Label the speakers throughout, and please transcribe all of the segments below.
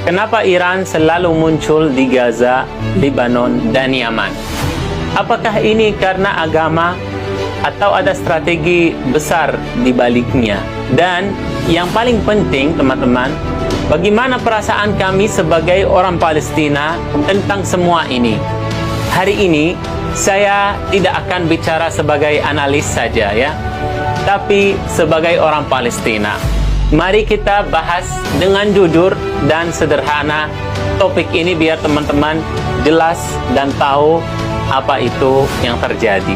Speaker 1: Kenapa Iran selalu muncul di Gaza, Lebanon, dan Yaman? Apakah ini karena agama atau ada strategi besar di baliknya? Dan yang paling penting, teman-teman, bagaimana perasaan kami sebagai orang Palestina tentang semua ini? Hari ini saya tidak akan bicara sebagai analis saja ya, tapi sebagai orang Palestina. Mari kita bahas dengan jujur dan sederhana topik ini biar teman-teman jelas dan tahu apa itu yang terjadi.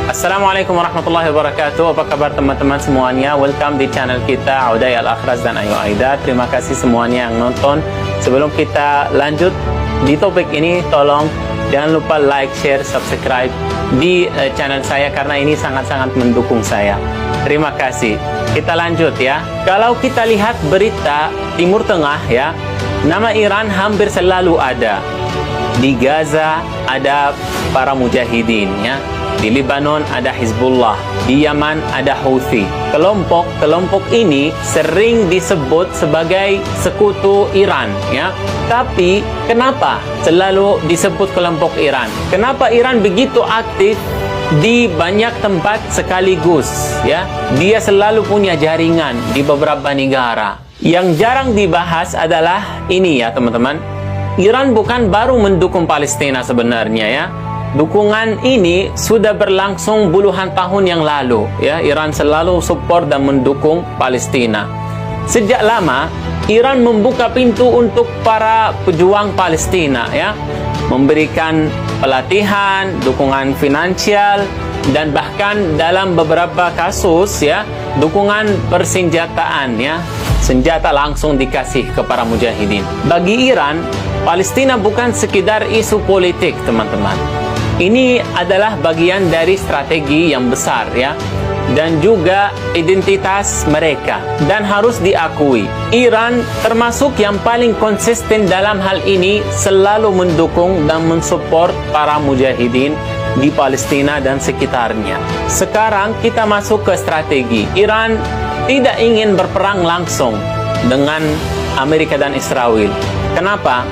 Speaker 1: Assalamualaikum warahmatullahi wabarakatuh. Apa kabar teman-teman semuanya? Welcome di channel kita Uday Al-Akhraz dan Ayu Aida. Terima kasih semuanya yang nonton. Sebelum kita lanjut di topik ini, tolong jangan lupa like, share, subscribe di channel saya karena ini sangat-sangat mendukung saya. Terima kasih. Kita lanjut ya. Kalau kita lihat berita Timur Tengah ya, nama Iran hampir selalu ada. Di Gaza ada para mujahidin ya. Di Lebanon ada Hizbullah, di Yaman ada Houthi. Kelompok ini sering disebut sebagai sekutu Iran ya. Tapi kenapa selalu disebut kelompok Iran? Kenapa Iran begitu aktif di banyak tempat sekaligus ya? Dia selalu punya jaringan di beberapa negara. Yang jarang dibahas adalah ini ya teman-teman. Iran bukan baru mendukung Palestina sebenarnya ya. Dukungan ini sudah berlangsung puluhan tahun yang lalu ya. Iran selalu support dan mendukung Palestina. Sejak lama Iran membuka pintu untuk para pejuang Palestina ya, memberikan pelatihan, dukungan finansial, dan bahkan dalam beberapa kasus ya, dukungan persenjataan ya, senjata langsung dikasih ke para mujahidin. Bagi Iran, Palestina bukan sekedar isu politik teman-teman. Ini adalah bagian dari strategi yang besar ya, dan juga identitas mereka. Dan harus diakui, Iran termasuk yang paling konsisten dalam hal ini, selalu mendukung dan mensupport para mujahidin di Palestina dan sekitarnya. Sekarang kita masuk ke strategi. Iran tidak ingin berperang langsung dengan Amerika dan Israel. Kenapa?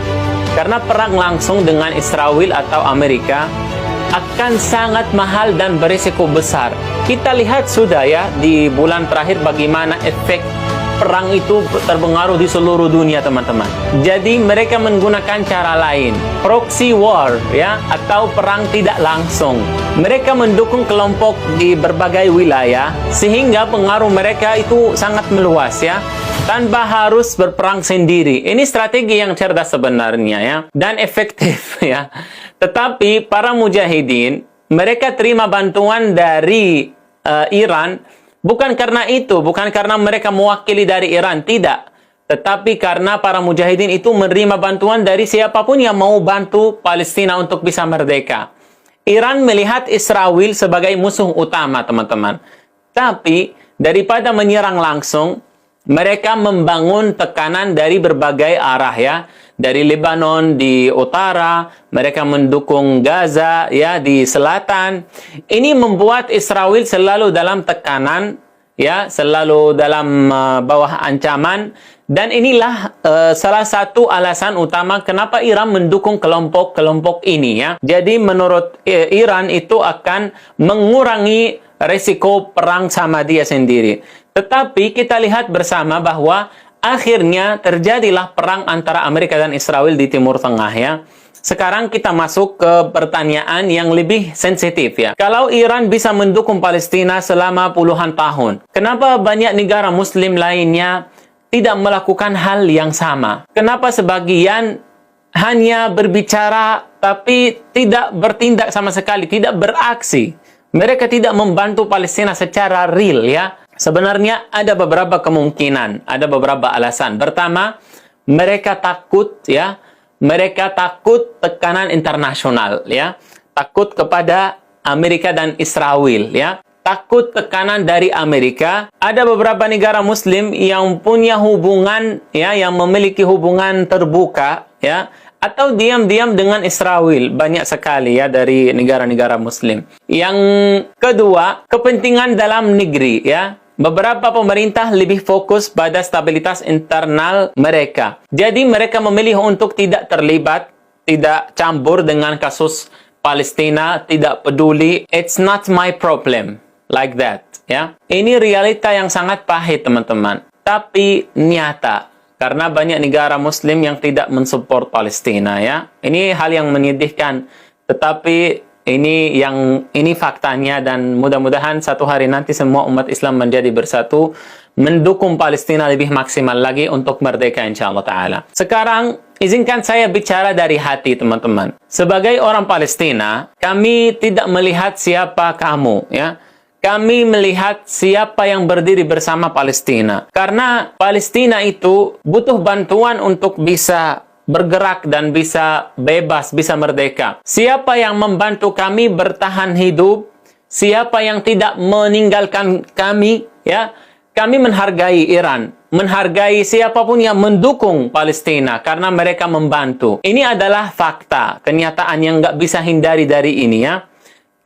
Speaker 1: Karena perang langsung dengan Israel atau Amerika akan sangat mahal dan berisiko besar. Kita lihat sudah ya di bulan terakhir bagaimana efek perang itu terpengaruh di seluruh dunia teman-teman. Jadi mereka menggunakan cara lain, proxy war ya, atau perang tidak langsung. Mereka mendukung kelompok di berbagai wilayah sehingga pengaruh mereka itu sangat meluas ya, tanpa harus berperang sendiri. Ini strategi yang cerdas sebenarnya ya, dan efektif ya. Tetapi para mujahidin, mereka terima bantuan dari Iran bukan karena itu, bukan karena mereka mewakili dari Iran, tidak. Tetapi karena para mujahidin itu menerima bantuan dari siapapun yang mau bantu Palestina untuk bisa merdeka. Iran melihat Israel sebagai musuh utama teman-teman. Tapi daripada menyerang langsung, mereka membangun tekanan dari berbagai arah ya. Dari Lebanon di utara, mereka mendukung Gaza ya di selatan. Ini membuat Israel selalu dalam tekanan ya, selalu dalam bawah ancaman, dan inilah salah satu alasan utama kenapa Iran mendukung kelompok-kelompok ini ya. Jadi menurut Iran itu akan mengurangi resiko perang sama dia sendiri. Tetapi kita lihat bersama bahwa akhirnya terjadilah perang antara Amerika dan Israel di Timur Tengah ya. Sekarang kita masuk ke pertanyaan yang lebih sensitif ya. Kalau Iran bisa mendukung Palestina selama puluhan tahun, kenapa banyak negara muslim lainnya tidak melakukan hal yang sama? Kenapa sebagian hanya berbicara tapi tidak bertindak sama sekali, tidak beraksi? Mereka tidak membantu Palestina secara real ya. Sebenarnya ada beberapa kemungkinan, ada beberapa alasan. Pertama, mereka takut ya, mereka takut tekanan internasional ya, takut kepada Amerika dan Israel ya, takut tekanan dari Amerika. Ada beberapa negara Muslim yang punya hubungan ya, yang memiliki hubungan terbuka ya, atau diam-diam dengan Israel, banyak sekali ya dari negara-negara Muslim. Yang kedua, kepentingan dalam negeri ya. beberapa pemerintah lebih fokus pada stabilitas internal mereka. Jadi mereka memilih untuk tidak terlibat, tidak campur dengan kasus Palestina, tidak peduli. It's not my problem. Like that. Ya. Ini realita yang sangat pahit, teman-teman. Tapi nyata. Karena banyak negara Muslim yang tidak mensupport Palestina. Ya. Ini hal yang menyedihkan. Tetapi ini faktanya, dan mudah-mudahan satu hari nanti semua umat Islam menjadi bersatu mendukung Palestina lebih maksimal lagi untuk merdeka insyaallah ta'ala. Sekarang izinkan saya bicara dari hati, teman-teman. Sebagai orang Palestina, kami tidak melihat siapa kamu, ya. Kami melihat siapa yang berdiri bersama Palestina. Karena Palestina itu butuh bantuan untuk bisa bergerak dan bisa bebas, bisa merdeka. Siapa yang membantu kami bertahan hidup, siapa yang tidak meninggalkan kami, ya. Kami menghargai Iran, menghargai siapapun yang mendukung Palestina karena mereka membantu. Ini adalah fakta, kenyataan yang nggak bisa hindari dari ini, ya.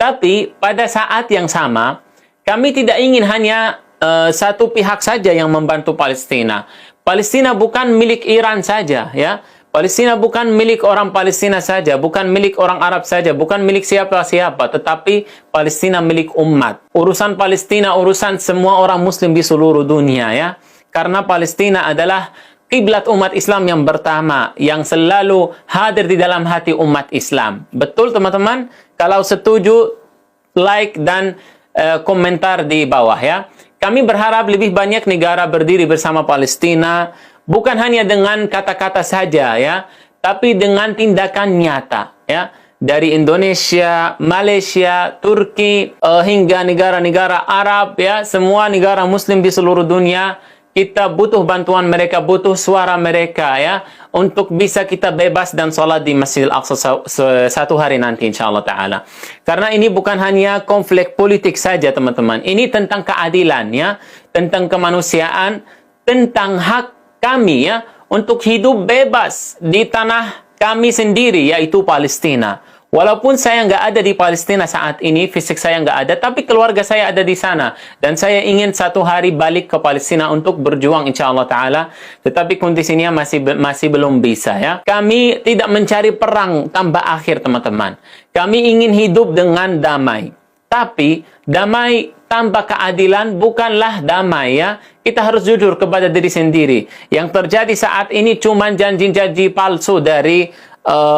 Speaker 1: Tapi pada saat yang sama, kami tidak ingin hanya satu pihak saja yang membantu Palestina. Palestina bukan milik Iran saja, ya. Palestina bukan milik orang Palestina saja, bukan milik orang Arab saja, bukan milik siapa-siapa, tetapi Palestina milik umat. Urusan Palestina, urusan semua orang Muslim di seluruh dunia, ya. Karena Palestina adalah kiblat umat Islam yang pertama, yang selalu hadir di dalam hati umat Islam. Betul, teman-teman? Kalau setuju, like dan komentar di bawah, ya. Kami berharap lebih banyak negara berdiri bersama Palestina, bukan hanya dengan kata-kata saja, ya, tapi dengan tindakan nyata, ya. Dari Indonesia, Malaysia, Turki, hingga negara-negara Arab, ya, semua negara Muslim di seluruh dunia, kita butuh bantuan mereka, butuh suara mereka, ya, untuk bisa kita bebas dan sholat di Masjidil Aqsa satu hari nanti insyaallah ta'ala. Karena ini bukan hanya konflik politik saja, teman-teman. Ini tentang keadilan, ya, tentang kemanusiaan, tentang hak kami, ya, untuk hidup bebas di tanah kami sendiri, yaitu Palestina. Walaupun saya nggak ada di Palestina saat ini, fisik saya nggak ada, tapi keluarga saya ada di sana. Dan saya ingin satu hari balik ke Palestina untuk berjuang insyaallah ta'ala. Tetapi kondisinya masih belum bisa, ya. Kami tidak mencari perang tanpa akhir, teman-teman. Kami ingin hidup dengan damai. Tapi damai tanpa keadilan bukanlah damai, ya. Kita harus jujur kepada diri sendiri. Yang terjadi saat ini cuma janji-janji palsu dari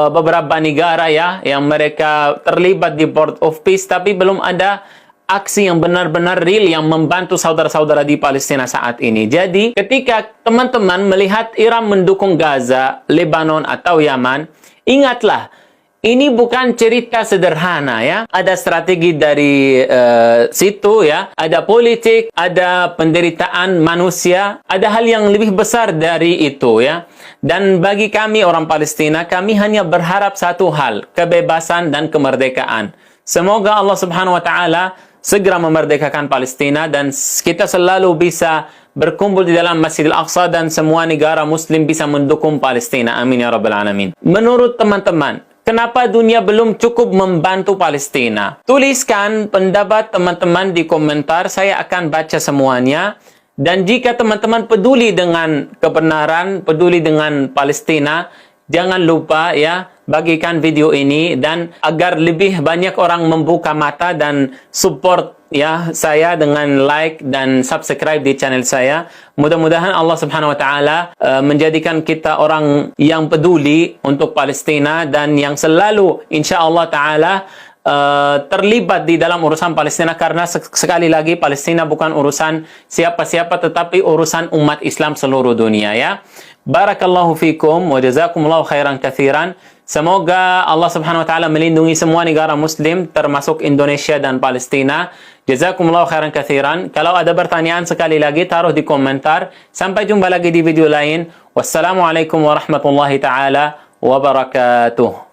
Speaker 1: beberapa negara, ya, yang mereka terlibat di Board of Peace, tapi belum ada aksi yang benar-benar real yang membantu saudara-saudara di Palestina saat ini. Jadi, ketika teman-teman melihat Iran mendukung Gaza, Lebanon, atau Yaman, ingatlah, ini bukan cerita sederhana, ya. Ada strategi dari situ, ya. Ada politik, ada penderitaan manusia, ada hal yang lebih besar dari itu, ya. Dan bagi kami orang Palestina, kami hanya berharap satu hal, kebebasan dan kemerdekaan. Semoga Allah Subhanahu wa taala segera memerdekakan Palestina dan kita selalu bisa berkumpul di dalam Masjidil Aqsa dan semua negara Muslim bisa mendukung Palestina. Amin ya rabbal alamin. Menurut teman-teman, kenapa dunia belum cukup membantu Palestina? Tuliskan pendapat teman-teman di komentar, saya akan baca semuanya. Dan jika teman-teman peduli dengan kebenaran, peduli dengan Palestina, jangan lupa, ya, bagikan video ini dan agar lebih banyak orang membuka mata dan support, ya, saya dengan like dan subscribe di channel saya. Mudah-mudahan Allah Subhanahu wa taala menjadikan kita orang yang peduli untuk Palestina dan yang selalu insyaallah taala terlibat di dalam urusan Palestina, karena sekali lagi Palestina bukan urusan siapa-siapa tetapi urusan umat Islam seluruh dunia, ya. Barakallahu fikum wa jazakumullahu khairan katsiran. Semoga Allah Subhanahu wa taala melindungi semua negara Muslim termasuk Indonesia dan Palestina. Jazakumullahu khairan katsiran. Kalau ada pertanyaan sekali lagi taruh di komentar. Sampai jumpa lagi di video lain. Wassalamualaikum warahmatullahi taala wabarakatuh.